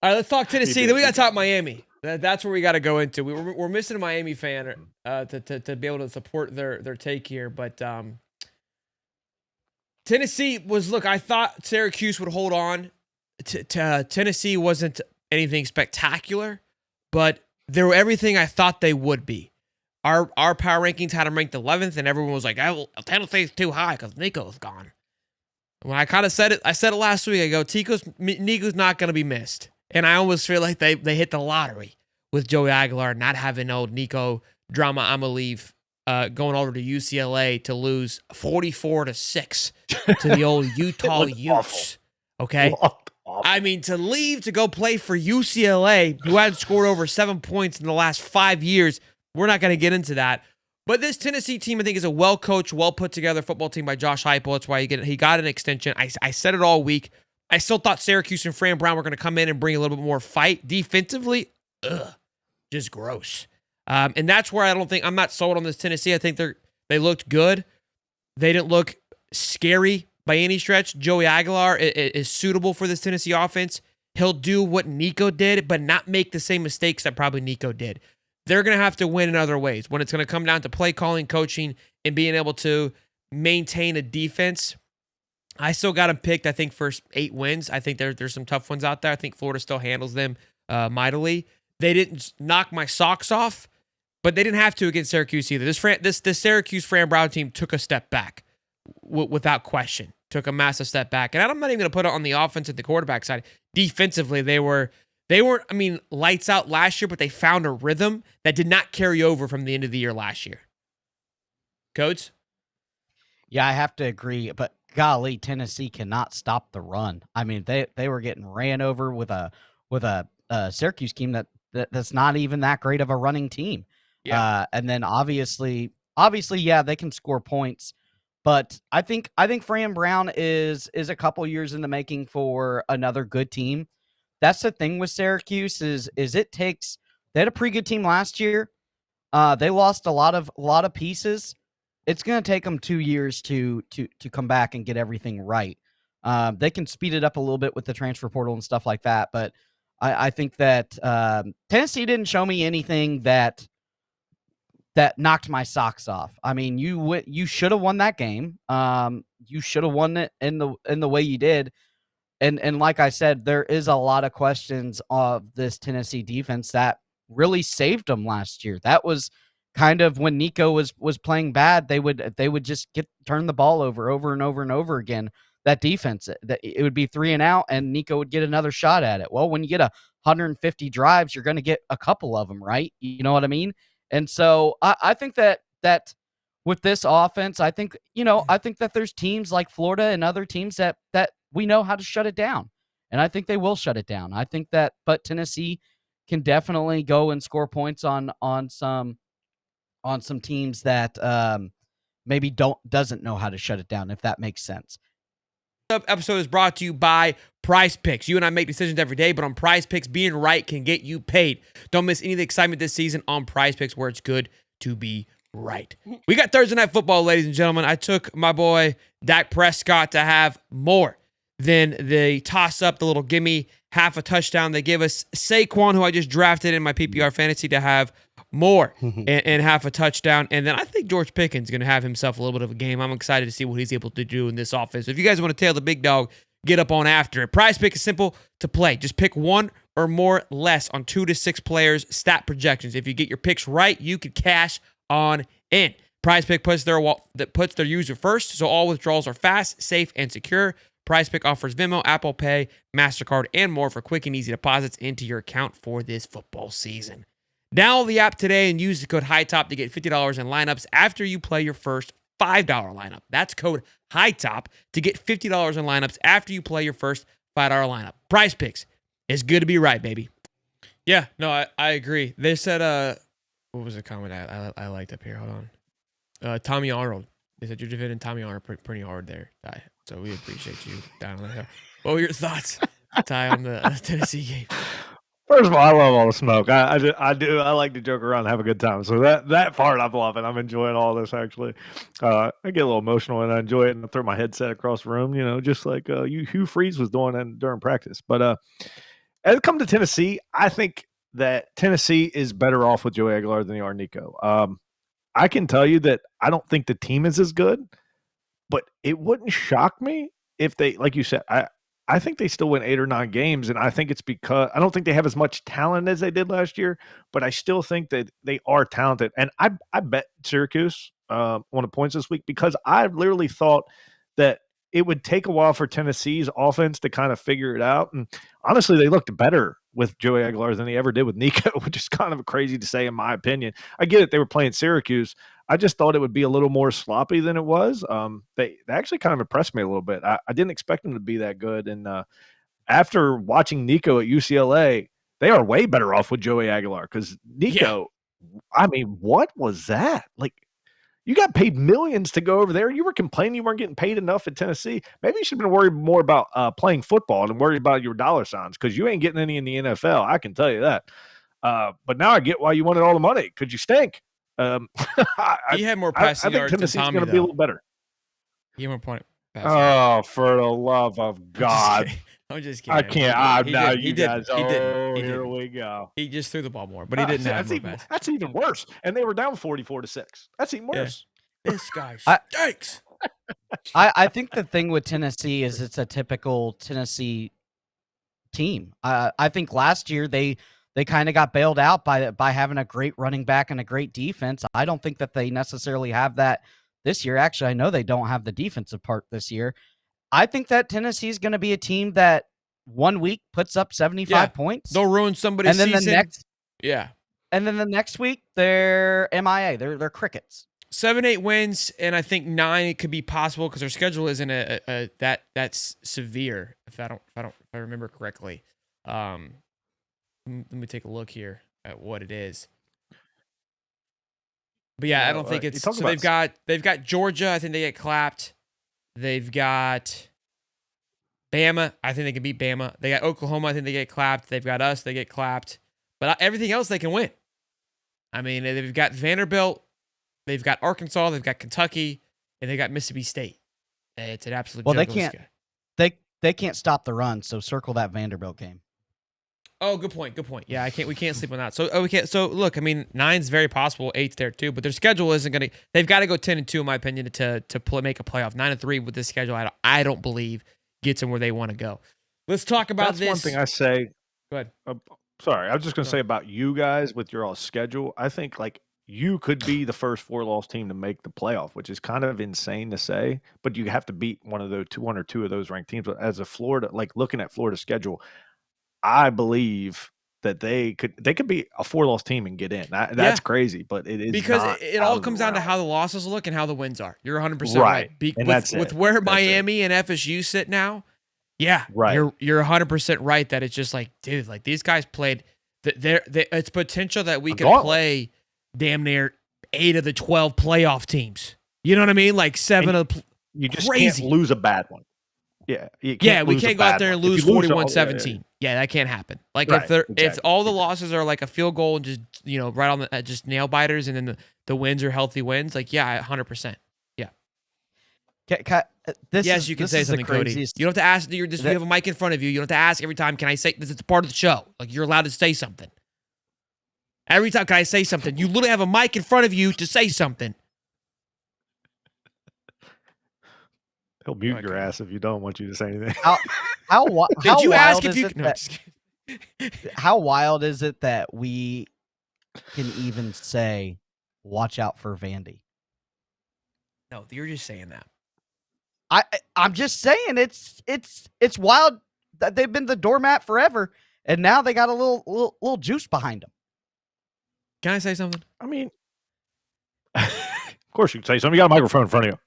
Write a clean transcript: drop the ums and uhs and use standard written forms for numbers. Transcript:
All right, let's talk Tennessee. Then we got to talk Miami. That's where we got to go into. We're missing a Miami fan to be able to support their take here. But Tennessee was, look, I thought Syracuse would hold on. Tennessee wasn't anything spectacular, but they were everything I thought they would be. Our power rankings had them ranked 11th, and everyone was like, Tennessee's too high because Nico's gone. When I kind of said it, I said it last week. I go, Nico's not going to be missed. And I almost feel like they hit the lottery with Joey Aguilar not having old Nico drama. I'm going to leave going over to UCLA to lose 44-6 to the old Utah Utes. Okay? I mean, to leave to go play for UCLA, who hadn't scored over 7 points in the last 5 years, we're not going to get into that. But this Tennessee team, I think, is a well-coached, well-put-together football team by Josh Heupel. That's why he got an extension. I said it all week. I still thought Syracuse and Fran Brown were going to come in and bring a little bit more fight. Defensively, just gross. And that's where I'm not sold on this Tennessee. I think they looked good. They didn't look scary by any stretch. Joey Aguilar is suitable for this Tennessee offense. He'll do what Nico did, but not make the same mistakes that probably Nico did. They're going to have to win in other ways. When it's going to come down to play calling, coaching, and being able to maintain a defense, I still got them picked, I think, first 8 wins. I think there's some tough ones out there. I think Florida still handles them mightily. They didn't knock my socks off, but they didn't have to against Syracuse either. This Syracuse Fran Brown team took a step back without question. Took a massive step back. And I'm not even going to put it on the offense and the quarterback side. Defensively, they weren't, lights out last year, but they found a rhythm that did not carry over from the end of the year last year. Codes? Yeah, I have to agree, but golly, Tennessee cannot stop the run. I mean, they were getting ran over with a Syracuse team that's not even that great of a running team. Yeah. And then obviously, yeah, they can score points, but I think Fran Brown is a couple years in the making for another good team. That's the thing with Syracuse is it takes. They had a pretty good team last year. They lost a lot of pieces. It's going to take them 2 years to come back and get everything right. They can speed it up a little bit with the transfer portal and stuff like that, but I think that Tennessee didn't show me anything that knocked my socks off. I mean, you should have won that game. You should have won it in the way you did. And like I said, there is a lot of questions of this Tennessee defense that really saved them last year. That was kind of when Nico was playing bad. They would just turn the ball over and over and over again. That defense, that it would be 3 and out, and Nico would get another shot at it. Well, when you get 150 drives, you're going to get a couple of them, right? You know what I mean? And so I think that with this offense, I think that there's teams like Florida and other teams that we know how to shut it down. And I think they will shut it down. I think that, but Tennessee can definitely go and score points on some teams that maybe doesn't know how to shut it down, if that makes sense. This episode is brought to you by Prize Picks. You and I make decisions every day, but on Prize Picks, being right can get you paid. Don't miss any of the excitement this season on Prize Picks, where it's good to be right. We got Thursday Night Football, ladies and gentlemen. I took my boy Dak Prescott to have more than the toss-up, the little gimme, half a touchdown. They give us Saquon, who I just drafted in my PPR fantasy, to have more and half a touchdown. And then I think George Pickens is going to have himself a little bit of a game. I'm excited to see what he's able to do in this offense. So if you guys want to tail the big dog, get up on after it. Prize Pick is simple to play. Just pick one or more less on 2 to 6 players' stat projections. If you get your picks right, you could cash on in. Prize Pick puts their user first, so all withdrawals are fast, safe, and secure. Prize Pick offers Venmo, Apple Pay, MasterCard, and more for quick and easy deposits into your account for this football season. Download the app today and use the code Hightop to get $50 in lineups after you play your first $5 lineup. That's code Hightop to get $50 in lineups after you play your first $5 lineup. Prize Picks is good to be right, baby. Yeah, no, I agree. They said, what was the comment I liked up here? Hold on. Tommy Arnold. They said you're defending Tommy Arnold pretty hard there, Ty. So we appreciate you down on the hill. What were your thoughts, Ty, on the Tennessee game? First of all, I love all the smoke. I like to joke around and have a good time. So that part I'm loving. I'm enjoying all this, actually. I get a little emotional and I enjoy it, and I throw my headset across the room, just like Hugh Freeze was doing during practice. But as it comes to Tennessee, I think that Tennessee is better off with Joey Aguilar than they are Nico. I can tell you that I don't think the team is as good, but it wouldn't shock me if they, like you said, I think they still win 8 or 9 games, and I think it's because I don't think they have as much talent as they did last year, but I still think that they are talented. And I bet Syracuse on the points this week because I literally thought that it would take a while for Tennessee's offense to kind of figure it out. And honestly, they looked better with Joey Aguilar than they ever did with Nico, which is kind of crazy to say in my opinion. I get it. They were playing Syracuse. I just thought it would be a little more sloppy than it was. They actually kind of impressed me a little bit. I didn't expect them to be that good. And after watching Nico at UCLA, they are way better off with Joey Aguilar because Nico, I mean, what was that? Like, you got paid millions to go over there. You were complaining you weren't getting paid enough at Tennessee. Maybe you should have been worried more about playing football and worried about your dollar signs because you ain't getting any in the NFL. I can tell you that. But now I get why you wanted all the money because you stink. He had more passing yards than Tommy, going to be a little better. He had more point. Oh, for the love of God. I'm just kidding. I can't. He didn't. Here we go. He just threw the ball more, but he didn't have more passes. That's even worse. And they were down 44-6. That's even worse. Yeah. This guy stinks. I think the thing with Tennessee is it's a typical Tennessee team. I think last year they kind of got bailed out by having a great running back and a great defense. I don't think that they necessarily have that this year. Actually, I know they don't have the defensive part this year. I think that Tennessee is going to be a team that 1 week puts up 75 points. They'll ruin somebody's season. And then the next week they're MIA. They're crickets. 7-8 wins, and I think 9 could be possible because their schedule isn't that's severe. If I remember correctly. Let me take a look here at what it is. But yeah, I don't think it's so. They've got Georgia. I think they get clapped. They've got Bama. I think they can beat Bama. They got Oklahoma. I think they get clapped. They've got us. They get clapped. But everything else they can win. I mean, they've got Vanderbilt. They've got Arkansas. They've got Kentucky, and they got Mississippi State. It's an absolute. Well, they can't stop the run. So circle that Vanderbilt game. Oh, good point. Yeah, we can't sleep on that. So look, I mean, 9's very possible, 8's there too, but their schedule isn't going to. They've got to go 10-2 in my opinion to make a playoff. 9-3 with this schedule, I don't believe gets them where they want to go. Let's talk about this. That's one thing I say. Go ahead. Sorry, I was just going to say about you guys with your all schedule. I think like you could be the first 4-loss team to make the playoff, which is kind of insane to say, but you have to beat one or two of those ranked teams. But as a Florida, like looking at Florida's schedule, I believe that they could be a 4-loss team and get in. That's crazy, but it is because it all comes down to how the losses look and how the wins are. You're 100% right. With where Miami and FSU sit now, right. You're 100% right that it's just like, dude, like these guys played. It's potential that we could play damn near 8 of the 12 playoff teams. You know what I mean? Like 7 of the you just can't lose a bad one. We can't go out there and lose 41-17. Yeah, that can't happen. Like if all the losses are like a field goal and just right on the just nail biters, and then the wins are healthy wins, like 100%. Yeah. You can say something, Cody. You don't have to ask. You have a mic in front of you. You don't have to ask every time. Can I say this? It's part of the show. Like you're allowed to say something. Every time, can I say something? You literally have a mic in front of you to say something. He'll mute your ass if you don't want you to say anything. Did you ask if you? How wild is it that we can even say, "Watch out for Vandy"? No, you're just saying that. I'm just saying it's wild that they've been the doormat forever, and now they got a little juice behind them. Can I say something? I mean, of course you can say something. You got a microphone in front of you.